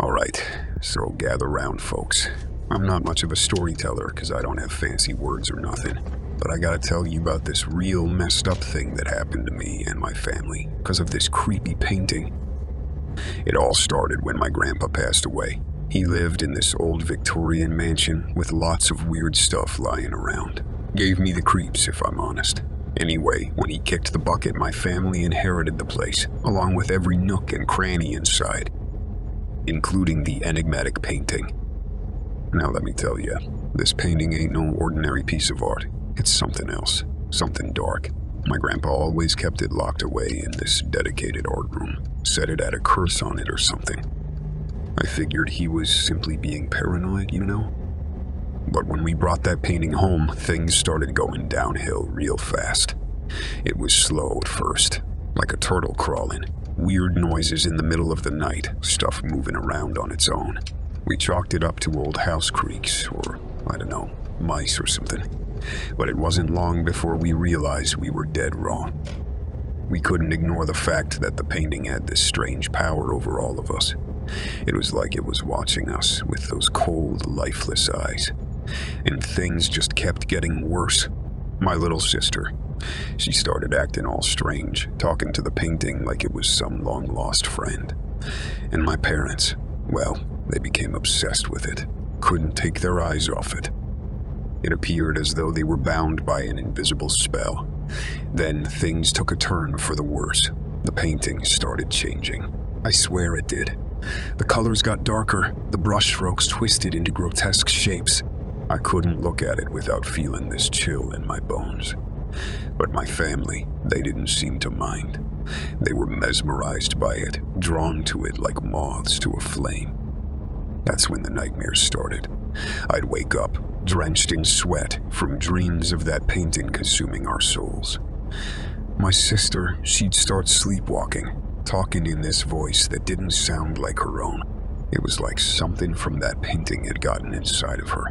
Alright, so gather round, folks. I'm not much of a storyteller because I don't have fancy words or nothing, but I gotta tell you about this real messed up thing that happened to me and my family because of this creepy painting. It all started when my grandpa passed away. He lived in this old Victorian mansion with lots of weird stuff lying around. Gave me the creeps, if I'm honest. Anyway, when he kicked the bucket, my family inherited the place, along with every nook and cranny inside, including the enigmatic painting. Now let me tell you, this painting ain't no ordinary piece of art. It's something else, something dark. My grandpa always kept it locked away in this dedicated art room, said it had a curse on it or something. I figured he was simply being paranoid, you know? But when we brought that painting home, things started going downhill real fast. It was slow at first, like a turtle crawling. Weird noises in the middle of the night, stuff moving around on its own. We chalked it up to old house creaks, or, I don't know, mice or something. But it wasn't long before we realized we were dead wrong. We couldn't ignore the fact that the painting had this strange power over all of us. It was like it was watching us with those cold, lifeless eyes. And things just kept getting worse. My little sister, she started acting all strange, talking to the painting like it was some long-lost friend. And my parents, well, they became obsessed with it, couldn't take their eyes off it. It appeared as though they were bound by an invisible spell. Then things took a turn for the worse. The painting started changing. I swear it did. The colors got darker, the brushstrokes twisted into grotesque shapes. I couldn't look at it without feeling this chill in my bones. But my family, they didn't seem to mind. They were mesmerized by it, drawn to it like moths to a flame. That's when the nightmares started. I'd wake up, drenched in sweat, from dreams of that painting consuming our souls. My sister, she'd start sleepwalking, talking in this voice that didn't sound like her own. It was like something from that painting had gotten inside of her.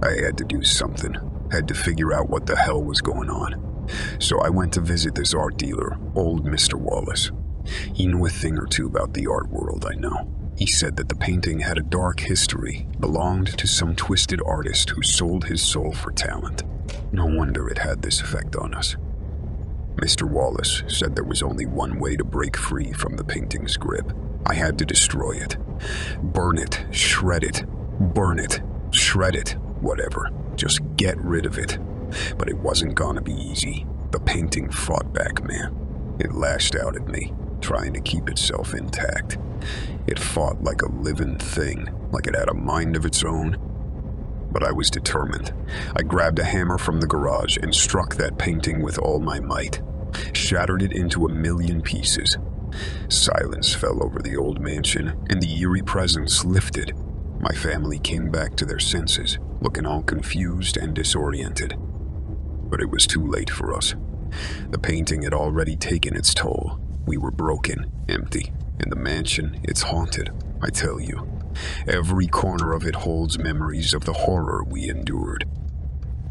I had to do something, had to figure out what the hell was going on. So I went to visit this art dealer, old Mr. Wallace. He knew a thing or two about the art world, I know. He said that the painting had a dark history, belonged to some twisted artist who sold his soul for talent. No wonder it had this effect on us. Mr. Wallace said there was only one way to break free from the painting's grip. I had to destroy it. Burn it, shred it, burn it, shred it, whatever. Just get rid of it. But it wasn't gonna be easy. The painting fought back, man. It lashed out at me, trying to keep itself intact. It fought like a living thing, like it had a mind of its own. But I was determined. I grabbed a hammer from the garage and struck that painting with all my might. Shattered it into a million pieces. Silence fell over the old mansion, and the eerie presence lifted. My family came back to their senses, looking all confused and disoriented. But it was too late for us. The painting had already taken its toll. We were broken, empty, and the mansion, it's haunted, I tell you. Every corner of it holds memories of the horror we endured.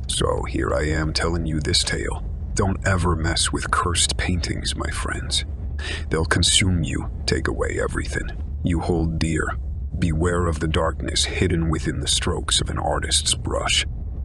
So here I am telling you this tale. Don't ever mess with cursed paintings, my friends. They'll consume you, take away everything you hold dear. Beware of the darkness hidden within the strokes of an artist's brush.